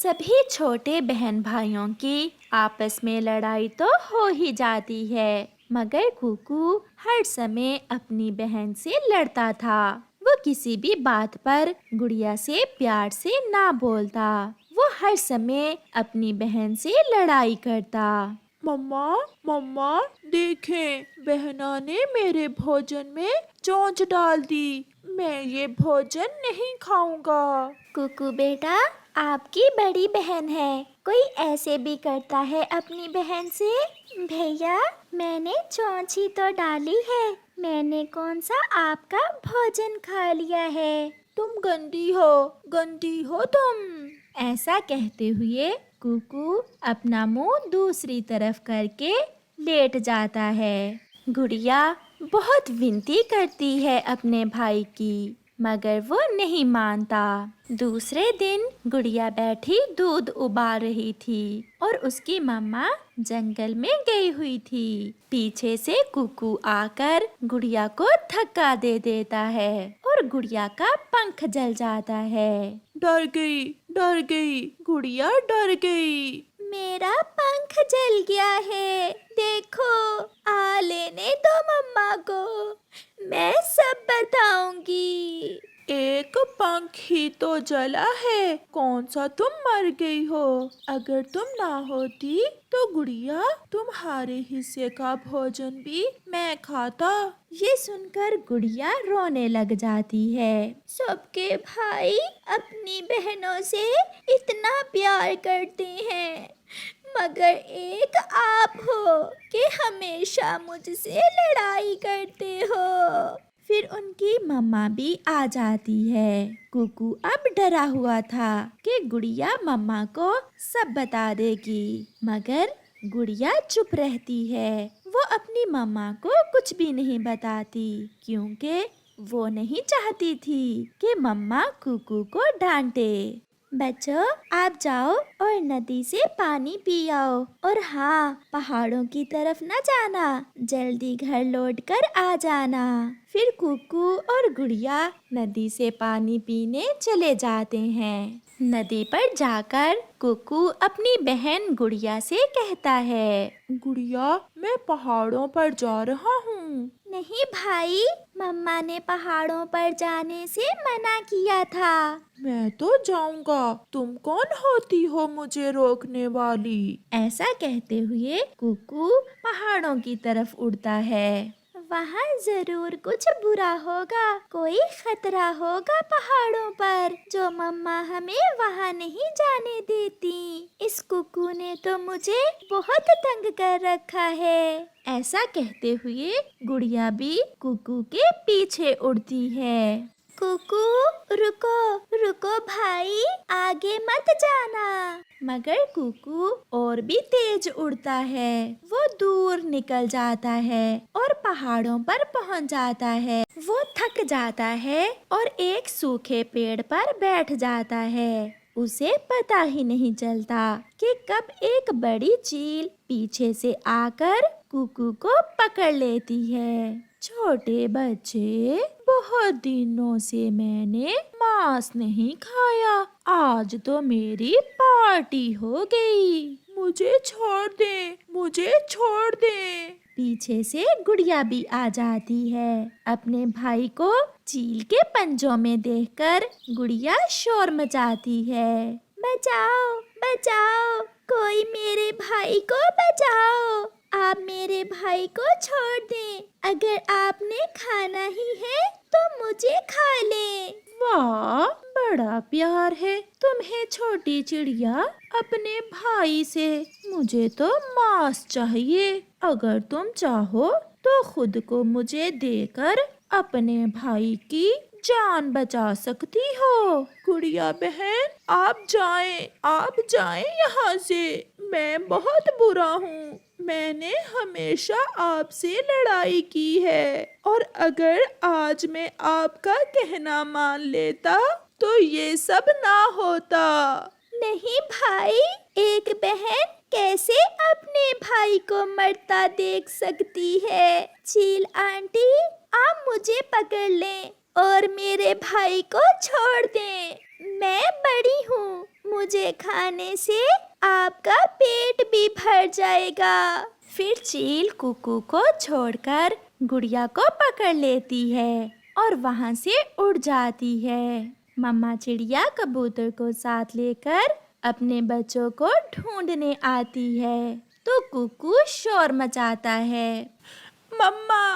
सभी छोटे बहन भाइयों की आपस में लड़ाई तो हो ही जाती है, मगर कुकू हर समय अपनी बहन से लड़ता था। वो किसी भी बात पर गुड़िया से प्यार से ना बोलता। वो हर समय अपनी बहन से लड़ाई करता। मम्मा मम्मा देखें, बहना ने मेरे भोजन में चोंच डाल दी। मैं ये भोजन नहीं खाऊंगा। कुकू बेटा, आपकी बड़ी बहन है, कोई ऐसे भी करता है अपनी बहन से? भैया, मैंने चोंच ही तो डाली है, मैंने कौन सा आपका भोजन खा लिया है। तुम गंदी हो तुम। ऐसा कहते हुए कुकू अपना मुंह दूसरी तरफ करके लेट जाता है। गुड़िया बहुत विनती करती है अपने भाई की, मगर वो नहीं मानता। दूसरे दिन गुड़िया बैठी दूध उबाल रही थी और उसकी मम्मा जंगल में गई हुई थी। पीछे से कुकू आकर गुड़िया को धक्का दे देता है और गुड़िया का पंख जल जाता है। डर गई, गुड़िया डर गई। मेरा पंख जल गया है, देखो, आ लेने दो मम्मा को, मैं सब बताऊंगी। एक पंख ही तो जला है, कौन सा तुम मर गई हो। अगर तुम ना होती तो गुड़िया तुम्हारे हिस्से का भोजन भी मैं खाता। ये सुनकर गुड़िया रोने लग जाती है। सबके भाई अपनी बहनों से इतना प्यार करते हैं, मगर एक आप हो कि हमेशा मुझसे लड़ाई करते हो। फिर उनकी मम्मा भी आ जाती है। कुकू अब डरा हुआ था कि गुड़िया मम्मा को सब बता देगी, मगर गुड़िया चुप रहती है। वो अपनी मम्मा को कुछ भी नहीं बताती, क्योंकि वो नहीं चाहती थी कि मम्मा कुकू को डांटे। बच्चों, आप जाओ और नदी से पानी पी आओ, और हाँ, पहाड़ों की तरफ न जाना, जल्दी घर लौट कर आ जाना। फिर कुकू और गुड़िया नदी से पानी पीने चले जाते हैं। नदी पर जाकर कुकू अपनी बहन गुड़िया से कहता है, गुड़िया, मैं पहाड़ों पर जा रहा हूँ। नहीं भाई, मम्मा ने पहाड़ों पर जाने से मना किया था। मैं तो जाऊंगा, तुम कौन होती हो मुझे रोकने वाली। ऐसा कहते हुए कुकू पहाड़ों की तरफ उड़ता है। वहाँ जरूर कुछ बुरा होगा, कोई खतरा होगा पहाड़ों पर, जो मम्मा हमें वहाँ नहीं जाने देती। इस कुकू ने तो मुझे बहुत तंग कर रखा है। ऐसा कहते हुए गुड़िया भी कुकू के पीछे उड़ती है। कुकू, रुको रुको भाई, आगे मत जाना। मगर कुकू और भी तेज उड़ता है। वो दूर निकल जाता है और पहाड़ों पर पहुंच जाता है। वो थक जाता है और एक सूखे पेड़ पर बैठ जाता है। उसे पता ही नहीं चलता कि कब एक बड़ी चील पीछे से आकर कुकू को पकड़ लेती है। छोटे बच्चे, बहुत दिनों से मैंने मांस नहीं खाया, आज तो मेरी पार्टी हो गई। मुझे छोड़ दे। पीछे से गुड़िया भी आ जाती है। अपने भाई को चील के पंजों में देखकर गुड़िया शोर मचाती है। बचाओ बचाओ, कोई मेरे भाई को बचाओ, आप मेरे भाई को छोड़ दें, अगर आपने खाना ही है तो मुझे खा ले। वाह, बड़ा प्यार है तुम्हें छोटी चिड़िया अपने भाई से। मुझे तो मांस चाहिए, अगर तुम चाहो तो खुद को मुझे देकर अपने भाई की जान बचा सकती हो। गुड़िया बहन, आप जाएं यहाँ से। मैं बहुत बुरा हूँ, मैंने हमेशा आपसे लड़ाई की है, और अगर आज मैं आपका कहना मान लेता तो ये सब ना होता। नहीं भाई, एक बहन कैसे अपने भाई को मरता देख सकती है। चील आंटी, आप मुझे पकड़ लें और मेरे भाई को छोड़ दें। मैं बड़ी हूँ, मुझे खाने से आपका पेट भी भर जाएगा। फिर चील कुकू को छोड़कर गुड़िया को पकड़ लेती है और वहां से उड़ जाती है। मम्मा चिड़िया कबूतर को साथ लेकर अपने बच्चों को ढूंढने आती है तो कुकू शोर मचाता है। मम्मा,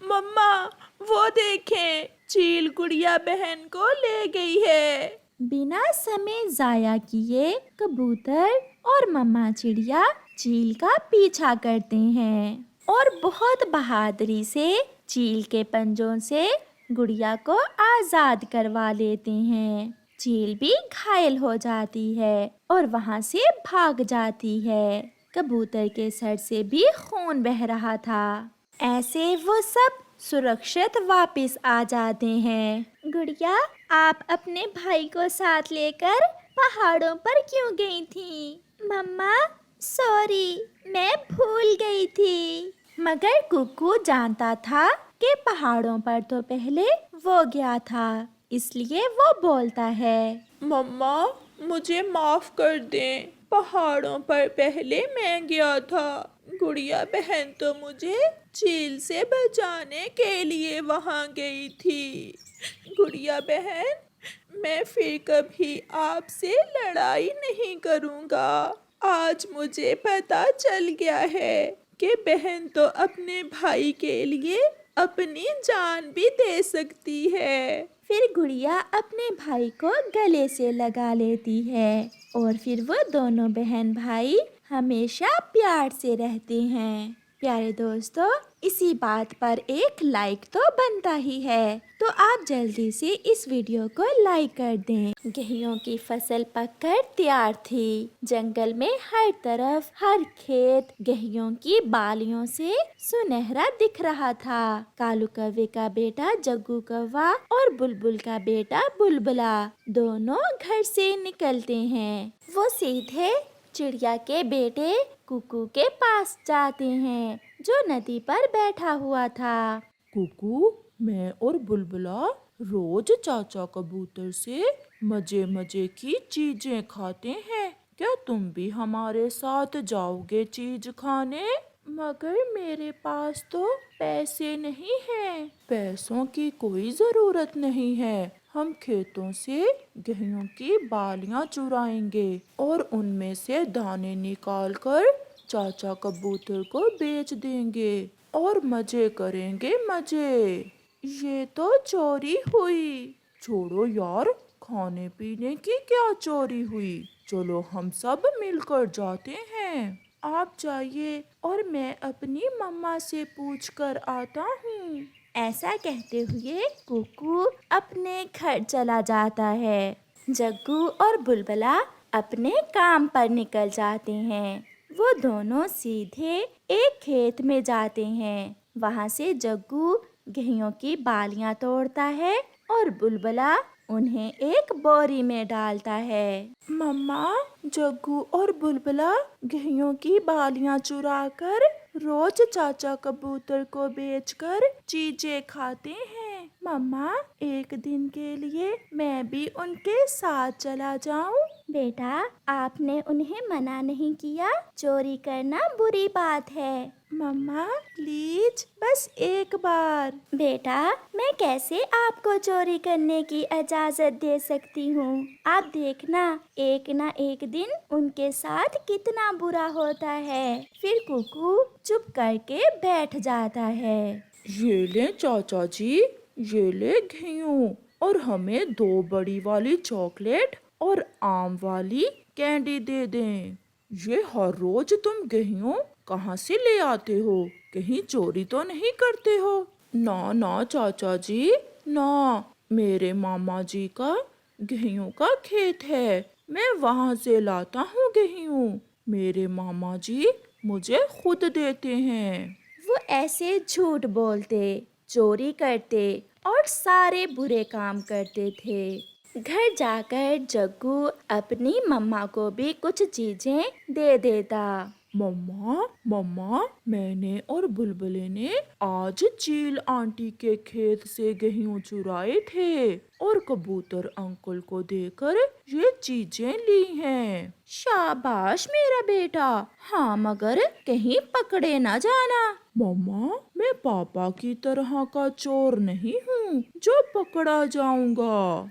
मम्मा, वो देखें, चील गुड़िया बहन को ले गई है। बिना समय जाया किए कबूतर और मम्मा चिड़िया चील का पीछा करते हैं और बहुत बहादुरी से चील के पंजों से गुड़िया को आजाद करवा लेते हैं। चील भी घायल हो जाती है और वहां से भाग जाती है। कबूतर के सर से भी खून बह रहा था। ऐसे वो सब सुरक्षित वापस आ जाते हैं। गुड़िया, आप अपने भाई को साथ लेकर पहाड़ों पर क्यों गई थी? मम्मा, सॉरी, मैं भूल गई थी। मगर कुकू जानता था कि पहाड़ों पर तो पहले वो गया था, इसलिए वो बोलता है, मम्मा, मुझे माफ कर दें, पहाड़ों पर पहले मैं गया था। गुड़िया बहन तो मुझे चील से बचाने के लिए वहां गई थी। गुड़िया बहन, मैं फिर कभी आपसे लड़ाई नहीं करूंगा। आज मुझे पता चल गया है कि बहन तो अपने भाई के लिए अपनी जान भी दे सकती है। फिर गुड़िया अपने भाई को गले से लगा लेती है और फिर वो दोनों बहन भाई हमेशा प्यार से रहते हैं। प्यारे दोस्तों, इसी बात पर एक लाइक तो बनता ही है, तो आप जल्दी से इस वीडियो को लाइक कर दें। गेहूं की फसल पककर तैयार थी। जंगल में हर तरफ हर खेत गेहूं की बालियों से सुनहरा दिख रहा था। कालू कौवे का बेटा जग्गू कौवा और बुलबुल का बेटा बुलबुला दोनों घर से निकलते हैं। वो सीधे चिड़िया के बेटे कुकू के पास जाते हैं जो नदी पर बैठा हुआ था। कुकू, मैं और बुलबुला रोज चाचा कबूतर से मजे मजे की चीजें खाते हैं। क्या तुम भी हमारे साथ जाओगे चीज खाने? मगर मेरे पास तो पैसे नहीं हैं। पैसों की कोई जरूरत नहीं है। हम खेतों से गेहूं की बालियां चुराएंगे और उनमें से दाने निकालकर चाचा कबूतर को बेच देंगे और मजे करेंगे मजे। ये तो चोरी हुई। छोड़ो यार, खाने पीने की क्या चोरी हुई। चलो हम सब मिलकर जाते हैं। आप जाइए और मैं अपनी मम्मा से पूछ कर आता हूँ। ऐसा कहते हुए कुकू अपने घर चला जाता है। जग्गू और बुलबुला अपने काम पर निकल जाते हैं। वो दोनों सीधे एक खेत में जाते हैं। वहाँ से जग्गू गेहूं की बालियां तोड़ता है और बुलबुला उन्हें एक बोरी में डालता है। मम्मा, जग्गू और बुलबुला गेहूं की बालियां चुराकर रोज चाचा कबूतर को बेचकर चीजें खाते हैं। मम्मा, एक दिन के लिए मैं भी उनके साथ चला जाऊं? बेटा, आपने उन्हें मना नहीं किया। चोरी करना बुरी बात है। मम्मा, प्लीज बस एक बार। बेटा, मैं कैसे आपको चोरी करने की इजाजत दे सकती हूँ? आप देखना, एक ना एक दिन उनके साथ कितना बुरा होता है। फिर कुकू चुप करके बैठ जाता है। ये ले चाचा जी, ये ले गेहूं और हमें 2 बड़ी वाली चॉकलेट और आम वाली कैंडी दे दें। ये हर रोज तुम गेहूं कहाँ से ले आते हो? कहीं चोरी तो नहीं करते हो? ना ना चाचा जी, ना, मेरे मामा जी का गेहूं का खेत है। मैं वहाँ से लाता हूँ गेहूं। मेरे मामा जी मुझे खुद देते हैं। वो ऐसे झूठ बोलते, चोरी करते और सारे बुरे काम करते थे। घर जाकर जग्गू अपनी मम्मा को भी कुछ चीजें दे देता। मम्मा, मम्मा, मैंने और बुलबुले ने आज चील आंटी के खेत से गेहूं चुराए थे। और कबूतर अंकल को देकर ये चीजें ली हैं। शाबाश मेरा बेटा। हाँ, मगर कहीं पकड़े ना जाना। मम्मा, मैं पापा की तरह का चोर नहीं हूँ जो पकड़ा जाऊंगा।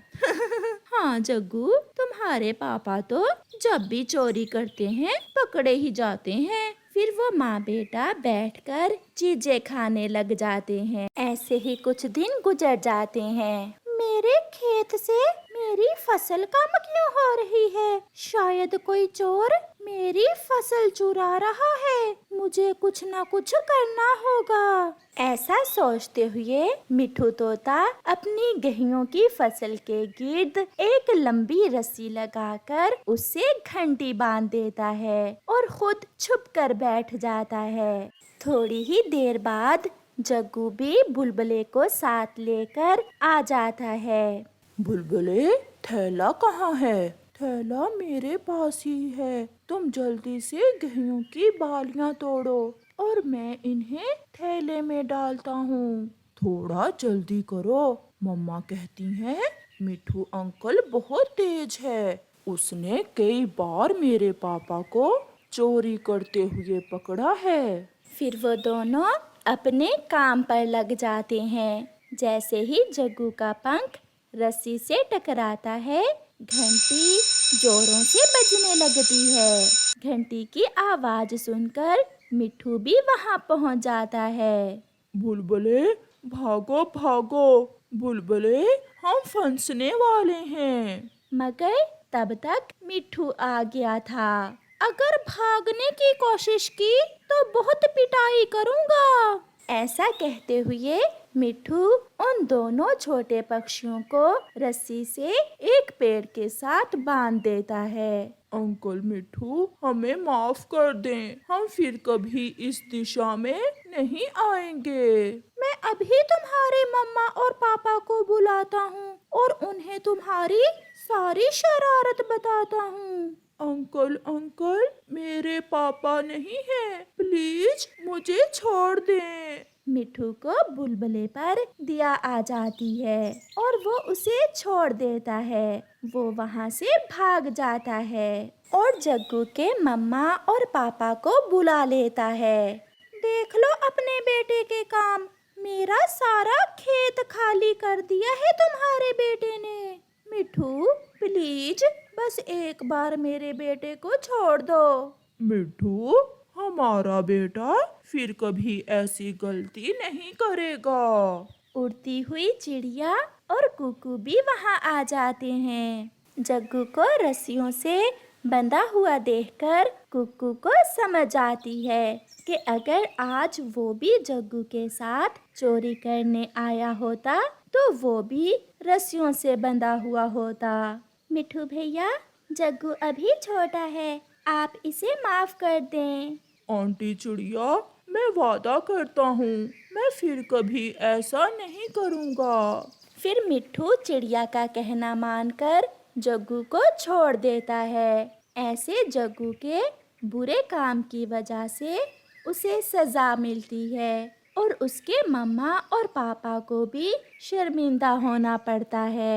हाँ जग्गू, तुम्हारे पापा तो जब भी चोरी करते हैं पकड़े ही जाते हैं। फिर वो माँ बेटा बैठकर चीजें खाने लग जाते हैं। ऐसे ही कुछ दिन गुजर जाते हैं। मेरे खेत से मेरी फसल कम क्यों हो रही है? शायद कोई चोर मेरी फसल चुरा रहा है। मुझे कुछ ना कुछ करना होगा। ऐसा सोचते हुए मिठू तोता अपनी गेहूं की फसल के गिर्द एक लंबी रस्सी लगाकर उससे घंटी बांध देता है और खुद छुप कर बैठ जाता है। थोड़ी ही देर बाद जग्गू भी बुलबुले को साथ लेकर आ जाता है। बुलबुले, थैला कहाँ है? थैला मेरे पास ही है। तुम जल्दी से गेहूं की बालियां तोड़ो और मैं इन्हें थैले में डालता हूँ। थोड़ा जल्दी करो। मम्मा कहती हैं मिठू अंकल बहुत तेज है। उसने कई बार मेरे पापा को चोरी करते हुए पकड़ा है। फिर वो दोनों अपने काम पर लग जाते हैं। जैसे ही जग्गू का पंख रस्सी से टकराता है, घंटी जोरों से बजने लगती है। घंटी की आवाज सुनकर मिठू भी वहां पहुंच जाता है। बुलबुले, भागो भागो। बुलबुले, हम फंसने वाले हैं। मगर तब तक मिठू आ गया था। अगर भागने की कोशिश की तो बहुत पिटाई करूंगा। ऐसा कहते हुए मिठू उन दोनों छोटे पक्षियों को रस्सी से एक पेड़ के साथ बांध देता है। अंकल मिठू, हमें माफ कर दें। हम फिर कभी इस दिशा में नहीं आएंगे। मैं अभी तुम्हारे मम्मा और पापा को बुलाता हूँ और उन्हें तुम्हारी सारी शरारत बताता हूँ। अंकल अंकल, मेरे पापा नहीं हैं। प्लीज मुझे छोड़ दें। मिठू को बुलबुले पर दया आ जाती है और वो उसे छोड़ देता है। वो वहाँ से भाग जाता है और जग्गू के मम्मा और पापा को बुला लेता है। देख लो अपने बेटे के काम। मेरा सारा खेत खाली कर दिया है तुम्हारे बेटे ने। मिठू, प्लीज बस एक बार मेरे बेटे को छोड़ दो। मिठू, हमारा बेटा फिर कभी ऐसी गलती नहीं करेगा। उड़ती हुई चिड़िया और कुकू भी वहाँ आ जाते हैं। जग्गू को रस्सियों से बंधा हुआ देखकर कुकू को समझ आती है कि अगर आज वो भी जग्गू के साथ चोरी करने आया होता तो वो भी रस्सियों से बंधा हुआ होता। मिठू भैया, जग्गू अभी छोटा है, आप इसे माफ कर दें। आंटी चिड़िया, मैं वादा करता हूँ मैं फिर कभी ऐसा नहीं करूँगा। फिर मिट्ठू चिड़िया का कहना मानकर जग्गू को छोड़ देता है। ऐसे जग्गू के बुरे काम की वजह से उसे सजा मिलती है और उसके मम्मा और पापा को भी शर्मिंदा होना पड़ता है।